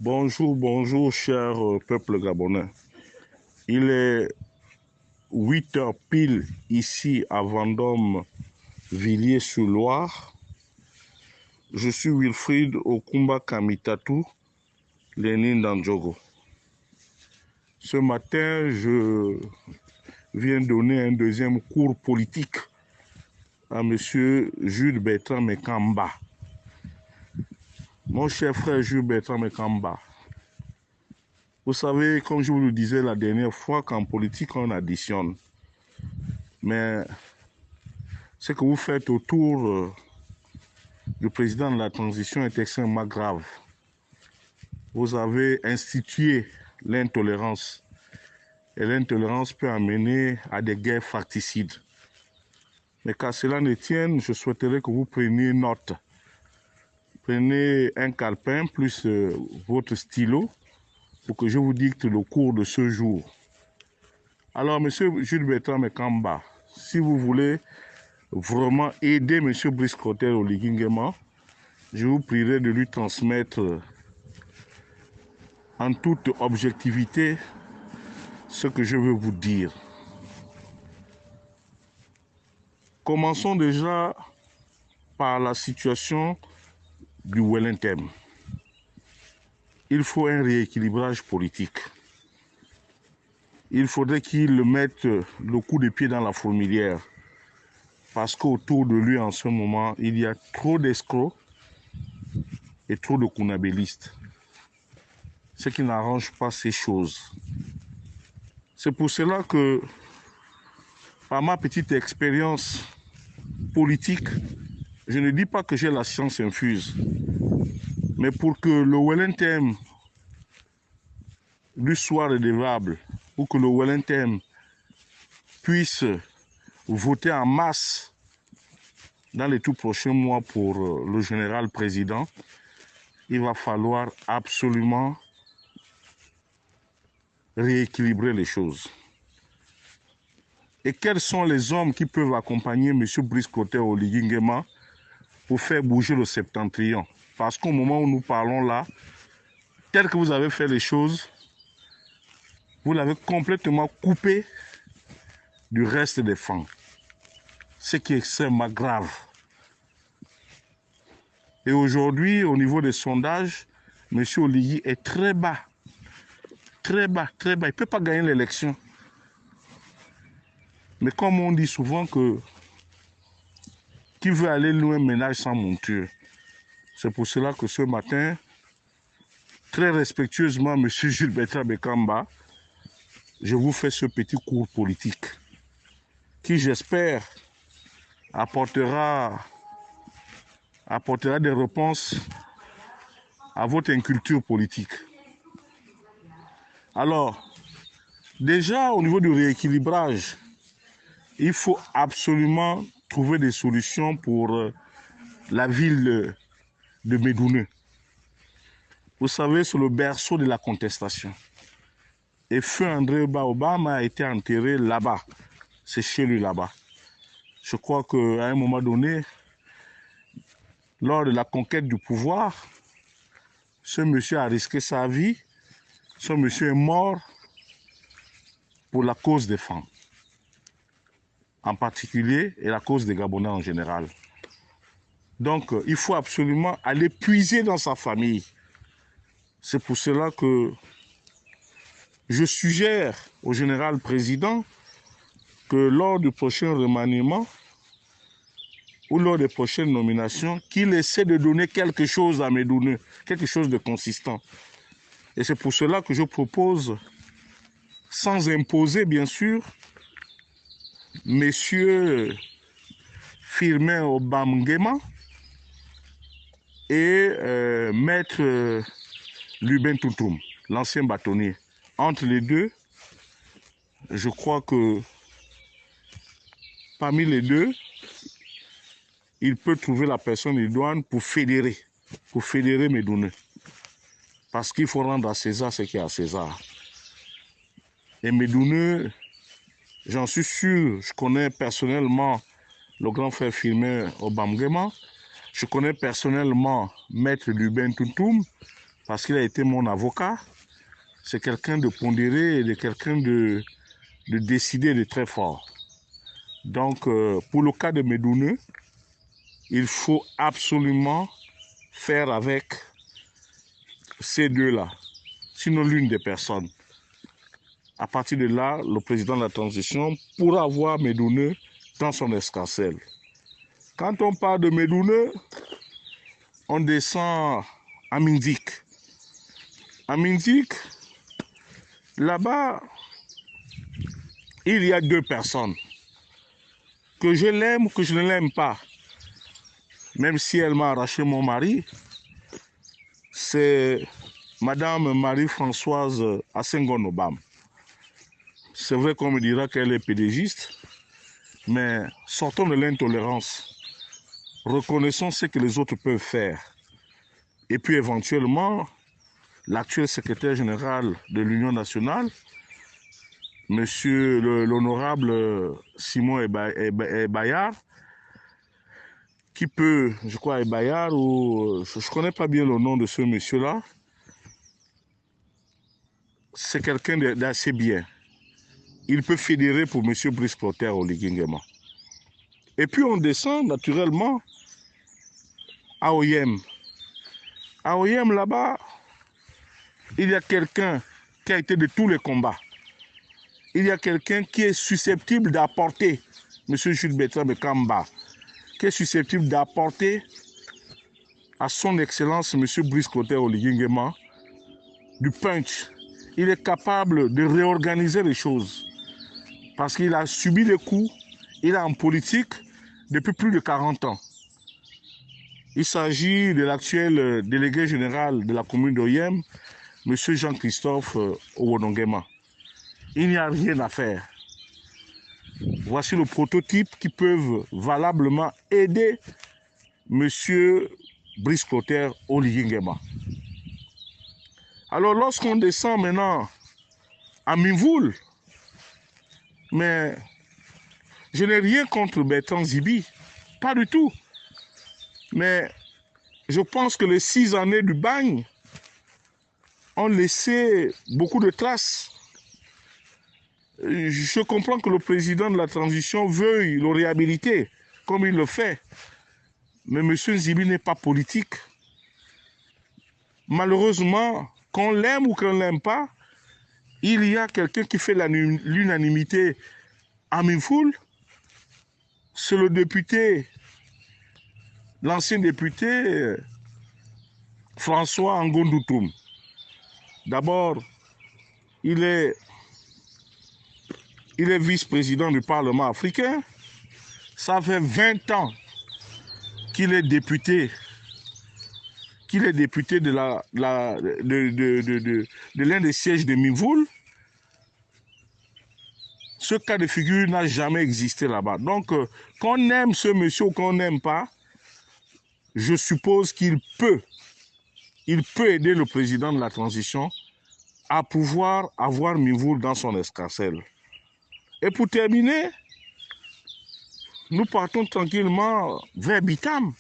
Bonjour, bonjour, cher peuple gabonais. Il est 8 heures pile ici à Vendôme, Villiers-sur-Loire. Je suis Wilfried Okumba Kamitatu, Lénine Dandjogo. Ce matin, je viens donner un deuxième cours politique à M. Jules Bertrand Mekamba. Mon cher frère Jules Bertrand Mekamba, vous savez, comme je vous le disais la dernière fois, qu'en politique, on additionne. Mais ce que vous faites autour du président de la transition est extrêmement grave. Vous avez institué l'intolérance. Et l'intolérance peut amener à des guerres fratricides. Mais qu'à cela ne tienne, je souhaiterais que vous preniez note. Prenez un calepin plus votre stylo pour que je vous dicte le cours de ce jour. Alors, M. Jules Bertrand Mekamba, si vous voulez vraiment aider M. Brice Clotaire Oligui-Nguema, je vous prierai de lui transmettre en toute objectivité ce que je veux vous dire. Commençons déjà par la situation du Wellington. Il faut un rééquilibrage politique. Il faudrait qu'il mette le coup de pied dans la fourmilière parce qu'autour de lui en ce moment, il y a trop d'escrocs et trop de kounabélistes, ce qui n'arrange pas ces choses. C'est pour cela que, par ma petite expérience politique, je ne dis pas que j'ai la science infuse, mais pour que le Wellington lui soit redevable, pour que le Wellington puisse voter en masse dans les tout prochains mois pour le général président, il va falloir absolument rééquilibrer les choses. Et quels sont les hommes qui peuvent accompagner M. Brice Clotaire Oligui-Nguema pour faire bouger le septentrion? Parce qu'au moment où nous parlons là, tel que vous avez fait les choses, vous l'avez complètement coupé du reste des flancs. Ce qui est extrêmement grave. Et aujourd'hui, au niveau des sondages, M. Oligui est très bas. Très bas, très bas. Il ne peut pas gagner l'élection. Mais comme on dit souvent que qui veut aller loin ménage sans monture. C'est pour cela que ce matin, très respectueusement, M. Jules Bertrand Mekamba, je vous fais ce petit cours politique qui, j'espère, apportera des réponses à votre inculture politique. Alors, déjà au niveau du rééquilibrage, il faut absolument trouver des solutions pour la ville de Médoune. Vous savez, c'est le berceau de la contestation. Et feu André Obama a été enterré là-bas. C'est chez lui là-bas. Je crois qu'à un moment donné, lors de la conquête du pouvoir, ce monsieur a risqué sa vie. Ce monsieur est mort pour la cause des femmes, en particulier, et la cause des Gabonais en général. Donc, il faut absolument aller puiser dans sa famille. C'est pour cela que je suggère au général président que lors du prochain remaniement ou lors des prochaines nominations, qu'il essaie de donner quelque chose à Médoune, quelque chose de consistant. Et c'est pour cela que je propose, sans imposer bien sûr, messieurs Firmin Obama-Nguema et maître Lubin Toutoum, l'ancien bâtonnier. Entre les deux, je crois que parmi les deux, il peut trouver la personne idoine pour fédérer Médoune. Parce qu'il faut rendre à César ce qui est à César. Et Médoune, j'en suis sûr, je connais personnellement le grand frère Firmin Obama-Nguema, je connais personnellement Maître Lubin Toutoum, parce qu'il a été mon avocat. C'est quelqu'un de pondéré et de quelqu'un de décidé, de très fort. Donc, pour le cas de Medoune, il faut absolument faire avec ces deux-là, sinon l'une des personnes. À partir de là, le président de la transition pourra avoir Medoune dans son escarcelle. Quand on parle de Medoune, on descend à Minzik. À Minzik, là-bas, il y a deux personnes. Que je l'aime ou que je ne l'aime pas, même si elle m'a arraché mon mari, c'est Madame Marie-Françoise Assengon-Obam. C'est vrai qu'on me dira qu'elle est pédégiste, mais sortons de l'intolérance. Reconnaissons ce que les autres peuvent faire. Et puis éventuellement, l'actuel secrétaire général de l'Union nationale, Monsieur l'honorable Simon Bayard, qui peut, je crois, Bayard, ou je ne connais pas bien le nom de ce monsieur-là, c'est quelqu'un d'assez bien. Il peut fédérer pour monsieur Brice Clotaire au Ligingema. Et puis on descend naturellement à Oyem. À Oyem, là-bas, il y a quelqu'un qui a été de tous les combats. Il y a quelqu'un qui est susceptible d'apporter, M. Jules Bertrand Kamba, qui est susceptible d'apporter à son excellence, M. Brice Clotaire Oligingema, du punch. Il est capable de réorganiser les choses parce qu'il a subi les coups, il est en politique depuis plus de 40 ans. Il s'agit de l'actuel délégué général de la commune d'Oyem, M. Jean-Christophe Owonongema. Il n'y a rien à faire. Voici le prototype qui peuvent valablement aider M. Brice Clotaire Oligingema. Alors lorsqu'on descend maintenant à Mivoul, mais je n'ai rien contre Bertrand Zibi, pas du tout. Mais je pense que les 6 années du bagne ont laissé beaucoup de traces. Je comprends que le président de la transition veuille le réhabiliter, comme il le fait. Mais M. Zibi n'est pas politique. Malheureusement, qu'on l'aime ou qu'on ne l'aime pas, il y a quelqu'un qui fait l'unanimité à Mivoul. C'est le député, l'ancien député François Ngondoutoum. D'abord, il est vice-président du Parlement africain. Ça fait 20 ans qu'il est député de l'un des sièges de Mivoul. Ce cas de figure n'a jamais existé là-bas. Donc, qu'on aime ce monsieur ou qu'on n'aime pas, je suppose qu'il peut aider le président de la transition à pouvoir avoir Mivoul dans son escarcelle. Et pour terminer, nous partons tranquillement vers Bitam.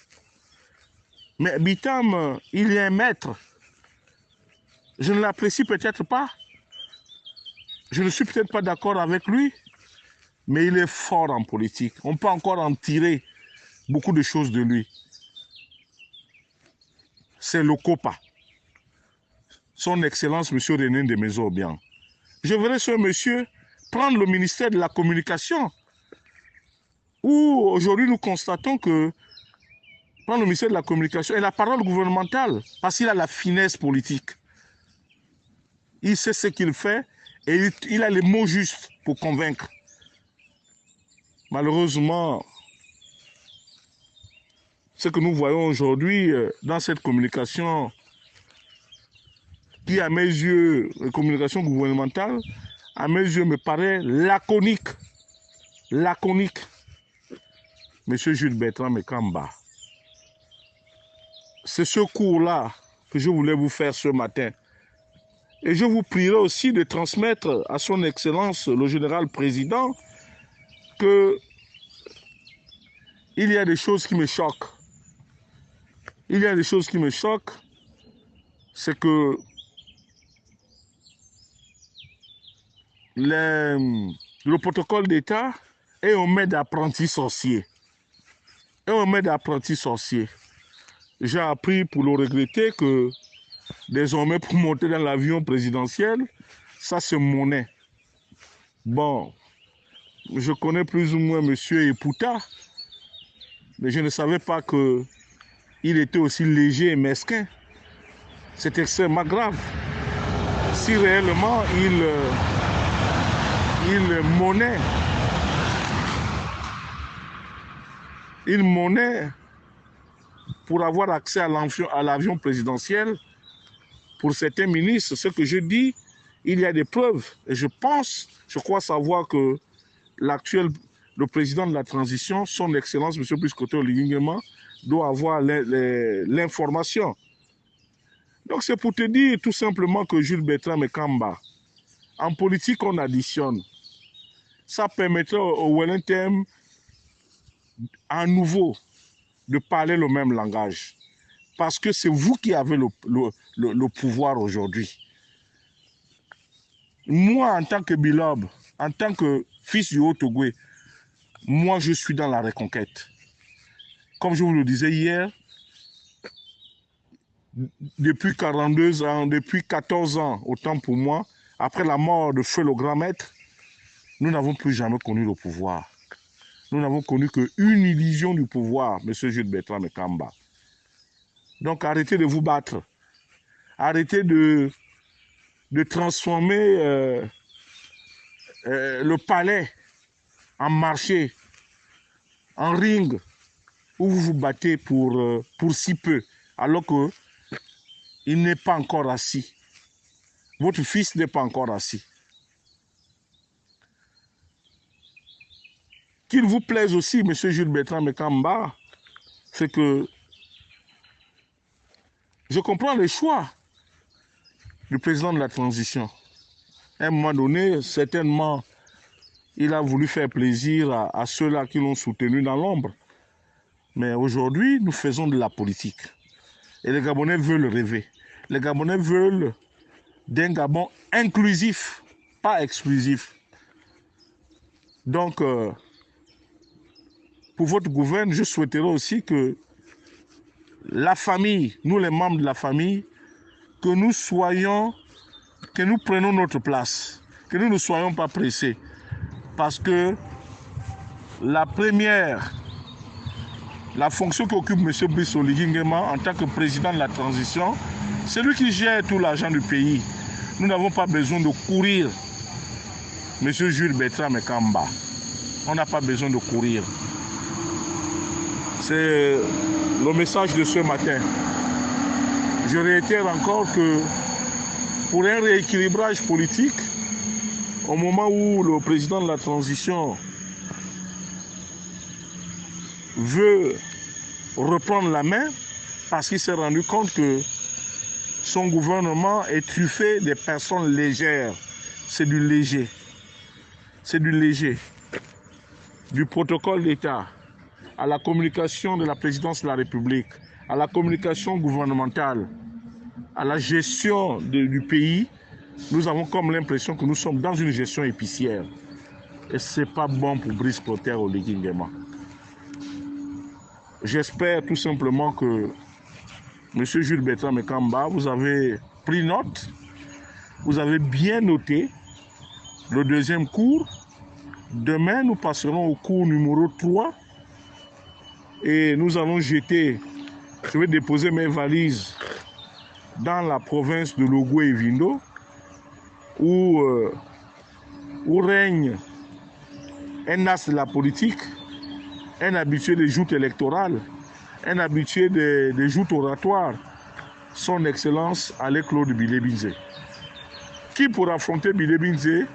Mais Bitam, il est un maître. Je ne l'apprécie peut-être pas. Je ne suis peut-être pas d'accord avec lui, mais il est fort en politique. On peut encore en tirer beaucoup de choses de lui. C'est le COPA. Son Excellence, M. René de Maison-Obiang. Je verrai ce monsieur prendre le ministère de la Communication, où aujourd'hui nous constatons que prendre le ministère de la Communication est la parole gouvernementale, parce qu'il a la finesse politique. Il sait ce qu'il fait et il a les mots justes pour convaincre. Malheureusement, ce que nous voyons aujourd'hui dans cette communication, qui à mes yeux, communication gouvernementale, à mes yeux me paraît laconique. Laconique. Monsieur Jules Bertrand Mekamba, c'est ce cours-là que je voulais vous faire ce matin. Et je vous prierai aussi de transmettre à son Excellence, le Général Président, que il y a des choses qui me choquent. Il y a des choses qui me choquent. c'est que le protocole d'État est un maître d'apprenti sorcier. J'ai appris, pour le regretter, que désormais, pour monter dans l'avion présidentiel, ça c'est monnaie. Bon, je connais plus ou moins M. Epouta, mais je ne savais pas qu'il était aussi léger et mesquin. C'est extrêmement grave. Si réellement il monnaie pour avoir accès à l'avion présidentiel, pour certains ministres, ce que je dis, il y a des preuves. Et je crois savoir que le président de la transition, son Excellence, M. Brice Clotaire Oligui Nguema, doit avoir l'information. Donc c'est pour te dire tout simplement que Jules Bertrand Mekamba, en politique on additionne. Ça permettrait au Wellington à nouveau de parler le même langage. Parce que c'est vous qui avez le pouvoir aujourd'hui. Moi, en tant que Bilob, en tant que fils du Haut-Togoué, moi, je suis dans la reconquête. Comme je vous le disais hier, depuis 42 ans, depuis 14 ans, autant pour moi, après la mort de Feu le Grand Maître, nous n'avons plus jamais connu le pouvoir. Nous n'avons connu qu'une illusion du pouvoir, M. Jules Bertrand Mekamba. Donc arrêtez de vous battre. Arrêtez de transformer le palais en marché, en ring, où vous vous battez pour si peu, alors qu'il n'est pas encore assis. Votre fils n'est pas encore assis. Qu'il vous plaise aussi, M. Jules Bertrand Mekamba, c'est que je comprends les choix du président de la transition. À un moment donné, certainement, il a voulu faire plaisir à ceux-là qui l'ont soutenu dans l'ombre. Mais aujourd'hui, nous faisons de la politique. Et les Gabonais veulent rêver. Les Gabonais veulent d'un Gabon inclusif, pas exclusif. Donc, pour votre gouvernement, je souhaiterais aussi que la famille, nous les membres de la famille, que nous prenions notre place, que nous ne soyons pas pressés. Parce que la fonction qu'occupe M. Brice Oligui Nguema en tant que président de la transition, c'est lui qui gère tout l'argent du pays. Nous n'avons pas besoin de courir, M. Jules Bertrand Mekamba. On n'a pas besoin de courir. C'est le message de ce matin. Je réitère encore que pour un rééquilibrage politique, au moment où le président de la transition veut reprendre la main, parce qu'il s'est rendu compte que son gouvernement est truffé des personnes légères. C'est du léger. C'est du léger. Du protocole d'État à la communication de la présidence de la République, à la communication gouvernementale, à la gestion du pays, nous avons comme l'impression que nous sommes dans une gestion épicière. Et ce n'est pas bon pour Brice Clotaire Oligui Nguema. J'espère tout simplement que M. Jules Bertrand Mekamba, vous avez pris note, vous avez bien noté le deuxième cours. Demain, nous passerons au cours numéro 3 et nous allons je vais déposer mes valises dans la province de Logoué et Vindo, où règne un as de la politique, un habitué des joutes électorales, un habitué des joutes oratoires, son Excellence Alain-Claude Bilé-Binzé. Qui pour affronter Bilé-Binzé,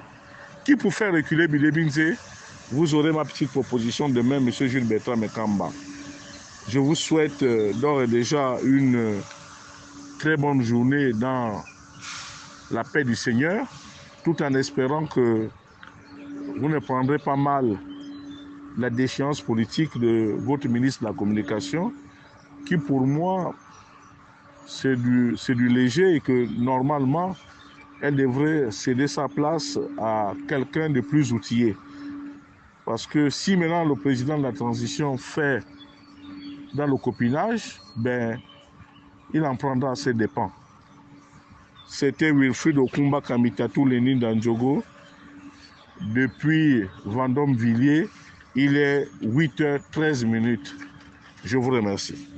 qui pour faire reculer Bilé-Binzé, vous aurez ma petite proposition demain, M. Jules Bertrand Mekamba. Je vous souhaite d'ores et déjà une très bonne journée dans la paix du Seigneur, tout en espérant que vous ne prendrez pas mal la déchéance politique de votre ministre de la Communication, qui pour moi, c'est du léger et que normalement, elle devrait céder sa place à quelqu'un de plus outillé. Parce que si maintenant le président de la transition fait dans le copinage, ben, il en prendra à ses dépens. C'était Wilfried Okumba Kamitatou Lénine Dandjogo. Depuis Vendôme-Villiers, il est 8h13. Je vous remercie.